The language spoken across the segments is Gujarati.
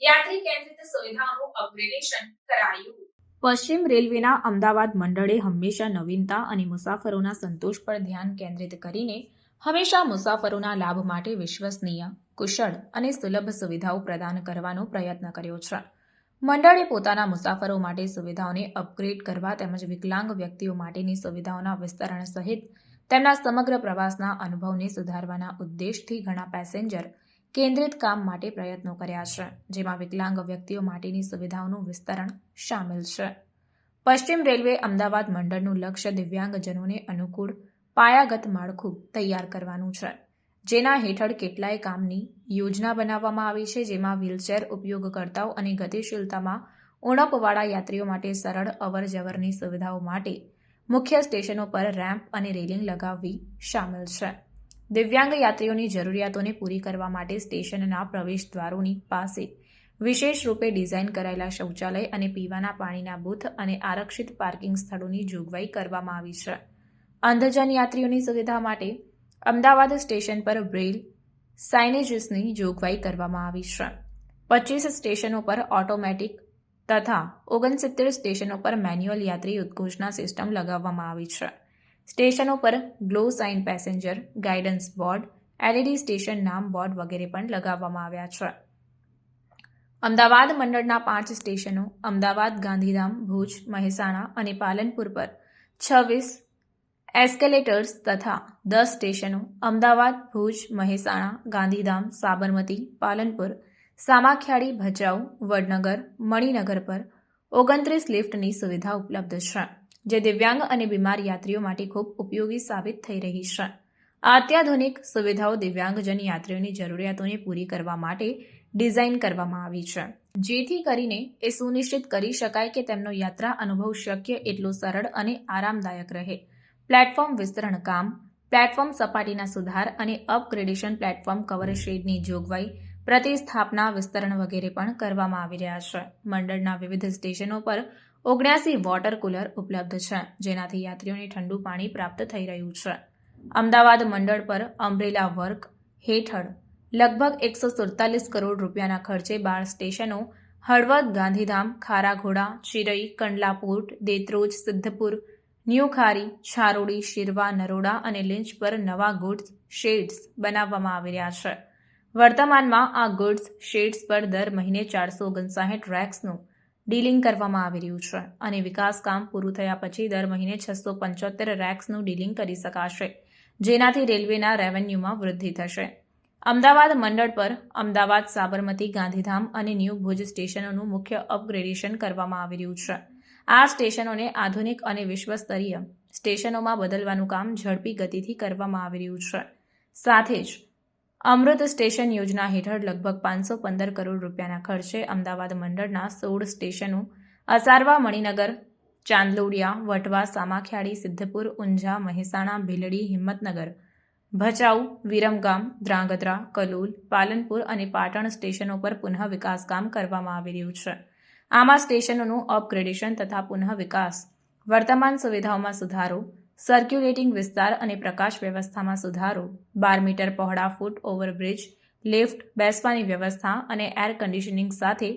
યાત્રી કેન્દ્રિત સુવિધાઓનું અપગ્રેડેશન કરાયું. પશ્ચિમ રેલવેના અમદાવાદ મંડળે હંમેશા નવીનતા અને મુસાફરોના સંતોષ પર ધ્યાન કેન્દ્રિત કરીને હંમેશા મુસાફરોના લાભ માટે વિશ્વસનીય, કુશળ અને સુલભ સુવિધાઓ પ્રદાન કરવાનો પ્રયત્ન કર્યો છે. મંડળે પોતાના મુસાફરો માટે સુવિધાઓને અપગ્રેડ કરવા તેમજ વિકલાંગ વ્યક્તિઓ માટેની સુવિધાઓના વિસ્તરણ સહિત તેમના સમગ્ર પ્રવાસના અનુભવને સુધારવાના ઉદ્દેશથી ઘણા પેસેન્જર કેન્દ્રિત કામ માટે પ્રયત્નો કર્યા છે, જેમાં વિકલાંગ વ્યક્તિઓ માટેની સુવિધાઓનું વિસ્તરણ શામેલ છે. પશ્ચિમ રેલવે અમદાવાદ મંડળનું લક્ષ્ય દિવ્યાંગજનોને અનુકૂળ પાયાગત માળખું તૈયાર કરવાનું છે, જેના હેઠળ કેટલાય કામની યોજના બનાવવામાં આવી છે, જેમાં વ્હીલચેર ઉપયોગકર્તાઓ અને ગતિશીલતામાં ઉણપવાળા યાત્રીઓ માટે સરળ અવરજવરની સુવિધાઓ માટે મુખ્ય સ્ટેશનો પર રેમ્પ અને રેલિંગ લગાવવી શામેલ છે. દિવ્યાંગ યાત્રીઓની જરૂરિયાતોને પૂરી કરવા માટે સ્ટેશનના પ્રવેશદ્વારોની પાસે વિશેષ રૂપે ડિઝાઇન કરાયેલા શૌચાલય અને પીવાના પાણીના બૂથ અને આરક્ષિત પાર્કિંગ સ્થળોની જોગવાઈ કરવામાં આવી છે. અંધજન યાત્રીઓની સુવિધા માટે અમદાવાદ સ્ટેશન પર બ્રેઇલ સાઇનેજીસની જોગવાઈ કરવામાં આવી છે. 25 સ્ટેશનો પર ઓટોમેટિક તથા 69 સ્ટેશનો પર મેન્યુઅલ યાત્રી ઉદ્ઘોષણા સિસ્ટમ લગાવવામાં આવી છે. સ્ટેશનો પર glow sign passenger guidance board, LED station નામ બોર્ડ વગેરે પણ લગાવવામાં આવ્યા છે. અમદાવાદ મંડળના 5 સ્ટેશનો અમદાવાદ, ગાંધીધામ, ભુજ, મહેસાણા અને પાલનપુર પર 26 એસ્કેલેટર્સ તથા 10 સ્ટેશનો અમદાવાદ, ભુજ, મહેસાણા, ગાંધીધામ, સાબરમતી, પાલનપુર, સામાખિયાળી, ભચાઉ, વડનગર, મણિનગર પર 29 લિફ્ટની સુવિધા ઉપલબ્ધ છે, જે દિવ્યાંગ અને બીમાર યાત્રીઓ માટે ખૂબ ઉપયોગી સાબિત થઈ રહી છે. આ અત્યાધુનિક સુવિધાઓ દિવ્યાંગજન યાત્રીઓની જરૂરિયાતોને પૂરી કરવા માટે ડિઝાઇન કરવામાં આવી છે, જેથી કરીને એ સુનિશ્ચિત કરી શકાય કે તેમનો યાત્રા અનુભવ શક્ય એટલો સરળ અને આરામદાયક રહે. પ્લેટફોર્મ વિસ્તરણ કામ, પ્લેટફોર્મ સપાટીના સુધાર અને અપગ્રેડેશન, પ્લેટફોર્મ કવર શેડની જોગવાઈ, પ્રતિસ્થાપના, વિસ્તરણ વગેરે પણ કરવામાં આવી રહ્યા છે. મંડળના વિવિધ સ્ટેશનો પર 79 વોટર કુલર ઉપલબ્ધ છે, જેનાથી યાત્રીઓને ઠંડુ પાણી પ્રાપ્ત થઈ રહ્યું છે. અમદાવાદ મંડળ પર અમ્બ્રેલા વર્ક હેઠળ લગભગ 147 કરોડ રૂપિયાના ખર્ચે 12 સ્ટેશનો હળવદ, ગાંધીધામ, ખારાઘોડા, ચિરઈ, કંડલા પોર્ટ, દેત્રોજ, સિદ્ધપુર, ન્યૂ ખારી, છારોડી, શિરવા, નરોડા અને લીંચ પર નવા ગુડ્સ શેડ્સ બનાવવામાં આવી રહ્યા છે. વર્તમાનમાં આ ગુડ્સ શેડ્સ પર દર મહિને 459 રેક્સનું ડીલિંગ કરવામાં આવી રહ્યું છે અને વિકાસ કામ પૂરું થયા પછી દર મહિને 675 રેક્સનું ડીલિંગ કરી શકાશે, જેનાથી રેલવેના રેવન્યુમાં વૃદ્ધિ થશે. અમદાવાદ મંડળ પર અમદાવાદ, સાબરમતી, ગાંધીધામ અને ન્યૂ ભુજ સ્ટેશનોનું મુખ્ય અપગ્રેડેશન કરવામાં આવી રહ્યું છે. આ સ્ટેશનોને આધુનિક અને વિશ્વસ્તરીય સ્ટેશનોમાં બદલવાનું કામ ઝડપી ગતિથી કરવામાં આવી રહ્યું છે. સાથે જ અમૃત સ્ટેશન યોજના હેઠળ લગભગ 515 કરોડ રૂપિયાના ખર્ચે અમદાવાદ મંડળના 16 સ્ટેશનો અસારવા, મણિનગર, ચાંદલોડિયા, વટવા, સામાખિયાળી, સિદ્ધપુર, ઊંઝા, મહેસાણા, ભીલડી, હિંમતનગર, ભચાઉ, વિરમગામ, ધ્રાંગધ્રા, કલોલ, પાલનપુર અને પાટણ સ્ટેશનો પર પુનઃ વિકાસ કામ કરવામાં આવી રહ્યું છે. આમાં સ્ટેશનોનું અપગ્રેડેશન તથા પુનઃ વિકાસ, વર્તમાન સુવિધાઓમાં સુધારો, સર્ક્યુલેટિંગ વિસ્તાર અને પ્રકાશ વ્યવસ્થામાં સુધારો, 12 મીટર પહોળા ફૂટ ઓવરબ્રિજ, લિફ્ટ, બેસવાની વ્યવસ્થા અને એર કન્ડિશનિંગ સાથે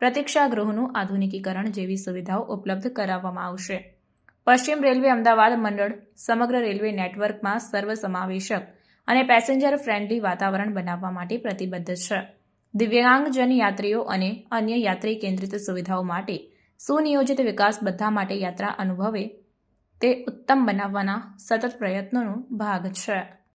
પ્રતીક્ષાગૃહનું આધુનિકીકરણ જેવી સુવિધાઓ ઉપલબ્ધ કરાવવામાં આવશે. પશ્ચિમ રેલવે અમદાવાદ મંડળ સમગ્ર રેલવે નેટવર્કમાં સર્વસમાવેશક અને પેસેન્જર ફ્રેન્ડલી વાતાવરણ બનાવવા માટે પ્રતિબદ્ધ છે. દિવ્યાંગજન યાત્રીઓ અને અન્ય યાત્રી કેન્દ્રિત સુવિધાઓ માટે સુનિયોજિત વિકાસ બધા માટે યાત્રા અનુભવે તે ઉત્તમ બનાવવાના સતત પ્રયત્નોનો ભાગ છે.